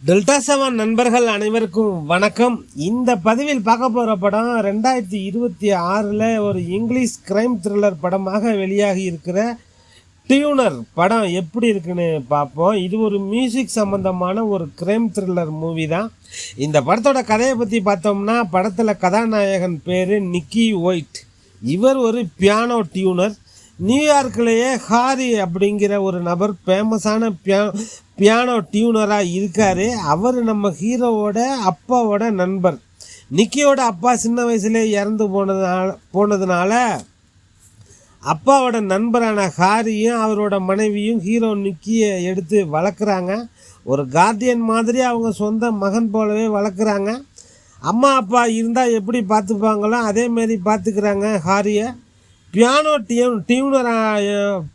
Delta seven நண்பர்கள் அனைவருக்கும் வணக்கம். இந்த பதிவில் பார்க்க போகிற படம் 2026 ஒரு இங்கிலீஷ் கிரைம் த்ரில்லர் படமாக வெளியாகி இருக்கிற டியூனர் படம் எப்படி இருக்குன்னு பார்ப்போம். இது ஒரு மியூசிக் சம்பந்தமான ஒரு கிரைம் த்ரில்லர் மூவி தான். இந்த படத்தோட கதையை பற்றி பார்த்தோம்னா, படத்தில் கதாநாயகன் பேர் நிக்கி ஒயிட். இவர் ஒரு பியானோ டியூனர். நியூயார்க்லேயே ஹாரி அப்படிங்கிற ஒரு நபர் ஃபேமஸான பியானோ டியூனராக இருக்கார். அவர் நம்ம ஹீரோவோட அப்பாவோட நண்பர். நிக்கியோட அப்பா சின்ன வயசுலேயே இறந்து போனதுனால அப்பாவோட நண்பரான ஹாரியும் அவரோட மனைவியும் ஹீரோ நிக்கியை எடுத்து வளர்க்குறாங்க. ஒரு கார்டியன் மாதிரி அவங்க சொந்த மகன் போலவே வளர்க்குறாங்க. அம்மா அப்பா இருந்தால் எப்படி பார்த்துப்பாங்களோ அதேமாரி பார்த்துக்கிறாங்க ஹாரியை. பியானோ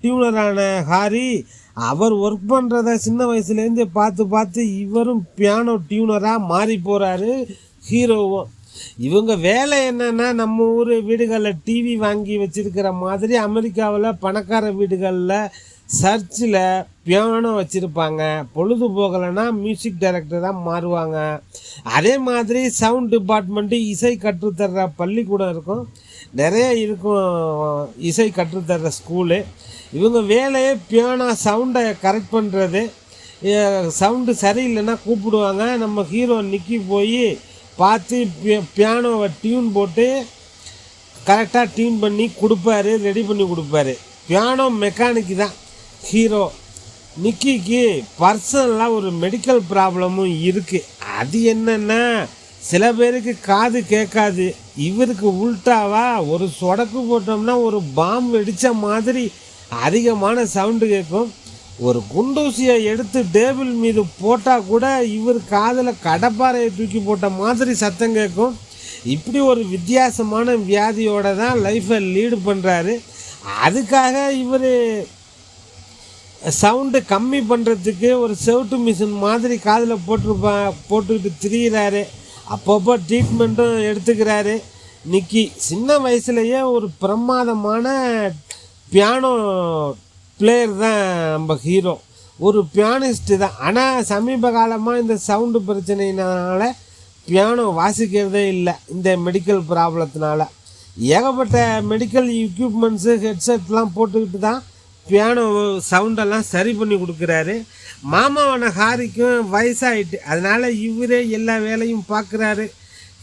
டியூனரான ஹாரி அவர் ஒர்க் பண்ணுறத சின்ன வயசுலேருந்து பார்த்து இவரும் பியானோ டியூனராக மாறி போகிறாரு ஹீரோவும். இவங்க வேலை என்னென்னா, நம்ம ஊர் வீடுகளில் டிவி வாங்கி வச்சுருக்கிற மாதிரி அமெரிக்காவில் பணக்கார வீடுகளில் சர்ச்சில் பியானோ வச்சுருப்பாங்க. பொழுது போகலைன்னா மியூசிக் டைரக்டராக மாறுவாங்க. அதே மாதிரி சவுண்ட் டிபார்ட்மெண்ட்டு இசை கற்றுத்தர்ற பள்ளிக்கூடம் இருக்கும், நிறைய இருக்கும் இசை கற்றுத்தர்ற ஸ்கூலு. இவங்க வேலையே பியானோ சவுண்டை கரெக்ட் பண்ணுறது. சவுண்டு சரியில்லைன்னா கூப்பிடுவாங்க. நம்ம ஹீரோ நிக்கி போய் பார்த்து பியானோவை டியூன் போட்டு கரெக்டாக டியூன் பண்ணி கொடுப்பாரு, ரெடி பண்ணி கொடுப்பாரு. பியானோ மெக்கானிக் தான் ஹீரோ. நிக்கிக்கு பர்சனலாக ஒரு மெடிக்கல் ப்ராப்ளமும் இருக்குது. அது என்னென்னா, சில பேருக்கு காது கேட்காது. இவருக்கு உல்ட்டாவா ஒரு சொடக்கு போட்டோம்னா ஒரு பாம்பு வெடித்த மாதிரி அதிகமான சவுண்டு கேட்கும். ஒரு குண்டூசியை எடுத்து டேபிள் மீது போட்டால் கூட இவர் காதில் கடப்பாறையை தூக்கி போட்ட மாதிரி சத்தம் கேட்கும். இப்படி ஒரு வித்தியாசமான வியாதியோடு தான் லைஃப்பை லீடு பண்ணுறாரு. அதுக்காக இவர் சவுண்டு கம்மி பண்ணுறதுக்கு ஒரு செவுட்டு மிஷின் மாதிரி காதில் போட்டுக்கிட்டு திரிகிறாரு. அப்பப்போ ட்ரீட்மெண்ட்டும் எடுத்துக்கிறாரு. நிக்கி சின்ன வயசுலேயே ஒரு பிரமாதமான பியானோ பிளேயர் தான் நம்ம ஹீரோ. ஒரு பியானிஸ்ட்டு தான். ஆனால் சமீப காலமாக இந்த சவுண்டு பிரச்சனையினால பியானோ வாசிக்கிறதே இல்லை. இந்த மெடிக்கல் ப்ராப்ளத்தினால ஏகப்பட்ட மெடிக்கல் எக்யூப்மெண்ட்ஸு ஹெட்செட்லாம் போட்டுக்கிட்டு தான் பியானோ சவுண்டெல்லாம் சரி பண்ணி கொடுக்குறாரு. மாமாவான ஹாரிக்கும் வயசாகிட்டு, அதனால் இவரே எல்லா வேலையும் பார்க்குறாரு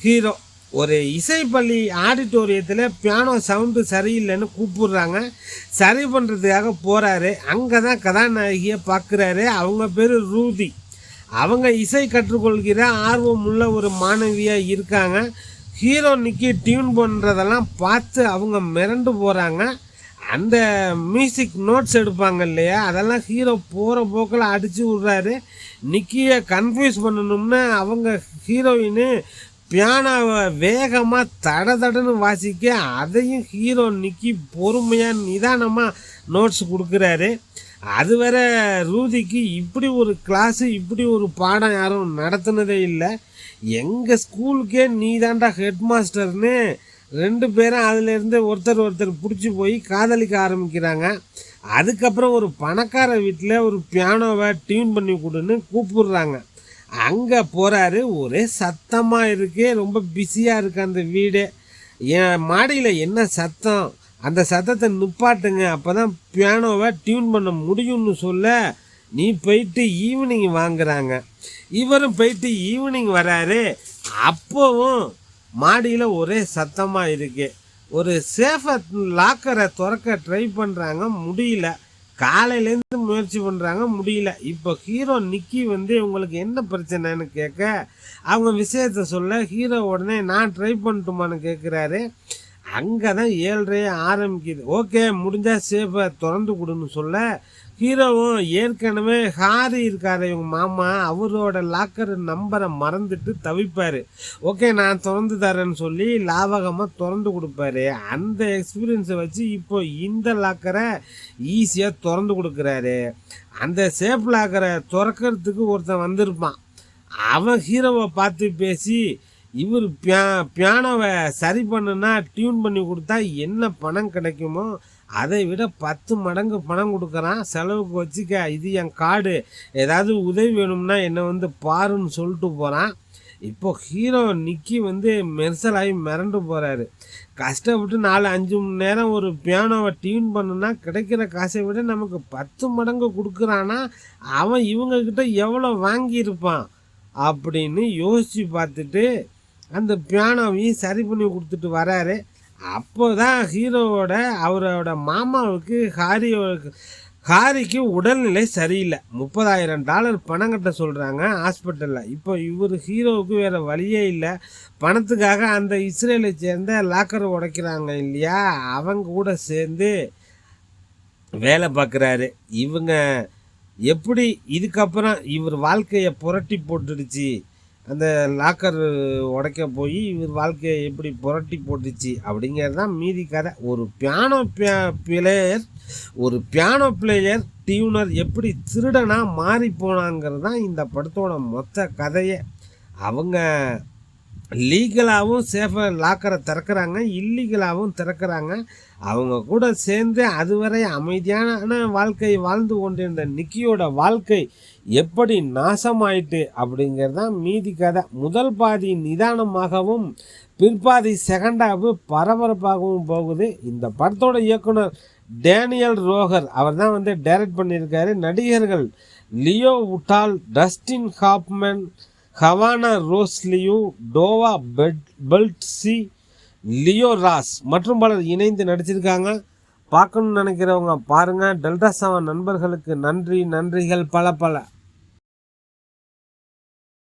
ஹீரோ. ஒரு இசைப்பள்ளி ஆடிட்டோரியத்தில் பியானோ சவுண்டு சரியில்லைன்னு கூப்பிடுறாங்க. சரி பண்ணுறதுக்காக போகிறாரு. அங்கே தான் கதாநாயகியை பார்க்குறாரு. அவங்க பேர் ரூதி. அவங்க இசை கற்றுக்கொள்கிற ஆர்வம் உள்ள ஒரு மாணவியாக இருக்காங்க. ஹீரோ நிக்கி டியூன் பண்ணுறதெல்லாம் பார்த்து அவங்க மிரண்டு போகிறாங்க. அந்த மியூசிக் நோட்ஸ் எடுப்பாங்க இல்லையா, அதெல்லாம் ஹீரோ போகிற போக்கில் அடித்து விட்றாரு. நிக்கியை கன்ஃபியூஸ் பண்ணணும்னு அவங்க ஹீரோயின் பியானோவை வேகமாக தடன்னு வாசிக்க, அதையும் ஹீரோ நிக்கி பொறுமையாக நிதானமாக நோட்ஸ் கொடுக்குறாரு. அது வேற ரூதிக்கு இப்படி ஒரு கிளாஸு, இப்படி ஒரு பாடம் யாரும் நடத்துனதே இல்லை. எங்கள் ஸ்கூலுக்கே நீ தாண்டா ஹெட் மாஸ்டர்னு ரெண்டு பேரும் அதிலேருந்து ஒருத்தர் பிடிச்சி போய் காதலிக்க ஆரம்பிக்கிறாங்க. அதுக்கப்புறம் ஒரு பணக்கார வீட்டில் ஒரு பியானோவை டியூன் பண்ணி கொடுன்னு கூப்பிடுறாங்க. அங்கே போகிறாரு. ஒரே சத்தமாக இருக்கு, ரொம்ப பிஸியாக இருக்குது அந்த வீடு. என் மாடியில் என்ன சத்தம், அந்த சத்தத்தை நிப்பாட்டுங்க, அப்போ தான் பியானோவை டியூன் பண்ண முடியும்னு சொல்ல, நீ போயிட்டு ஈவினிங் வாங்குறாங்க. இவரும் போயிட்டு ஈவினிங் வராரு. அப்போவும் மாடியில் ஒரே சத்தமாக இருக்கு. ஒரு சேஃபை லாக்கரை திறக்க ட்ரை பண்ணுறாங்க, முடியல. காலையிலேருந்து முயற்சி பண்ணுறாங்க, முடியல. இப்போ ஹீரோ நிக்கி உங்களுக்கு என்ன பிரச்சனைன்னு கேட்க, அவங்க விஷயத்த சொல்ல ஹீரோ உடனே நான் ட்ரை பண்ணட்டுமான்னு கேட்குறாரு. அங்கே தான் 7:30 ஆரம்பிக்குது. ஓகே, முடிஞ்சால் சேஃபை திறந்து கொடுன்னு சொல்ல, ஹீரோவும் ஏற்கனவே ஹாரி இருக்கார் இவங்க மாமா, அவரோட லாக்கர் நம்பரை மறந்துட்டு தவிப்பார். ஓகே நான் திறந்து தரேன்னு சொல்லி லாவகமாக திறந்து கொடுப்பாரு. அந்த எக்ஸ்பீரியன்ஸை வச்சு இப்போ இந்த லாக்கரை ஈஸியாக திறந்து கொடுக்குறாரு. அந்த சேஃப் லாக்கரை திறக்கிறதுக்கு ஒருத்தன் வந்திருப்பான். அவன் ஹீரோவை பார்த்து பேசி, இவர் பியானோவை சரி பண்ணுனா டியூன் பண்ணி கொடுத்தா என்ன பணம் கிடைக்குமோ அதை விட 10 மடங்கு பணம் கொடுக்குறான், செலவுக்கு வச்சுக்க, இது என் கார்டு, ஏதாவது உதவி வேணும்னா என்னை வந்து பாருன்னு சொல்லிட்டு போகிறான். இப்போ ஹீரோ நிக்கி வந்து மெர்சலாகி மிரண்டு போகிறாரு. கஷ்டப்பட்டு 4-5 மணி நேரம் ஒரு பியானோவை டியூன் பண்ணுனா கிடைக்கிற காசை விட நமக்கு 10 மடங்கு கொடுக்குறான்னா அவன் இவங்கக்கிட்ட எவ்வளோ வாங்கியிருப்பான் அப்படின்னு யோசித்து பார்த்துட்டு அந்த பியானோவையும் சரி பண்ணி கொடுத்துட்டு வராரு. அப்போ தான் அவரோட மாமாவுக்கு ஹாரிக்கு உடல்நிலை சரியில்லை. $30,000 பணம் கட்ட சொல்கிறாங்க ஹாஸ்பிட்டலில். இப்போ ஹீரோவுக்கு வேறு வழியே இல்லை. பணத்துக்காக அந்த இஸ்ரேலை சேர்ந்த லாக்கரை உடைக்கிறாங்க இல்லையா, அவங்க கூட சேர்ந்து வேலை பார்க்குறாரு. இவங்க எப்படி இதுக்கப்புறம் வாழ்க்கையை புரட்டி போட்டுடுச்சு, அந்த லாக்கர் உடைக்க போய் வாழ்க்கையை எப்படி புரட்டி போட்டுச்சு அப்படிங்கிறது தான் மீதி கதை. ஒரு பியானோ பிளேயர் டியூனர் எப்படி திருடனாக மாறி போனாங்கிறது தான் இந்த படத்தோட மொத்த கதையே. அவங்க லீகலாகவும் சேஃபாக லாக்கரை திறக்கிறாங்க, இல்லீகலாகவும் திறக்கிறாங்க. அவங்க கூட சேர்ந்து அதுவரை அமைதியான வாழ்க்கை வாழ்ந்து கொண்டிருந்த நிக்கியோட வாழ்க்கை எப்படி நாசமாயிட்டு அப்படிங்கிறது தான் மீதி கதை. முதல் பாதி நிதானமாகவும் பிற்பாதி செகண்டாக பரபரப்பாகவும் போகுது. இந்த படத்தோட இயக்குனர் டேனியல் ரோகர் அவர் தான் வந்து டைரக்ட் பண்ணியிருக்காரு. நடிகர்கள் லியோ உட்டால், டஸ்டின் ஹாப்மேன், ஹவானா ரோஸ்லியூ, டோவா பெல்ட்சி, லியோ ராஸ் மற்றும் பலர் இணைந்து நடிச்சிருக்காங்க. பார்க்கணுன்னு நினைக்கிறவங்க பாருங்கள். டெல்டா 7 நண்பர்களுக்கு நன்றிகள் பல.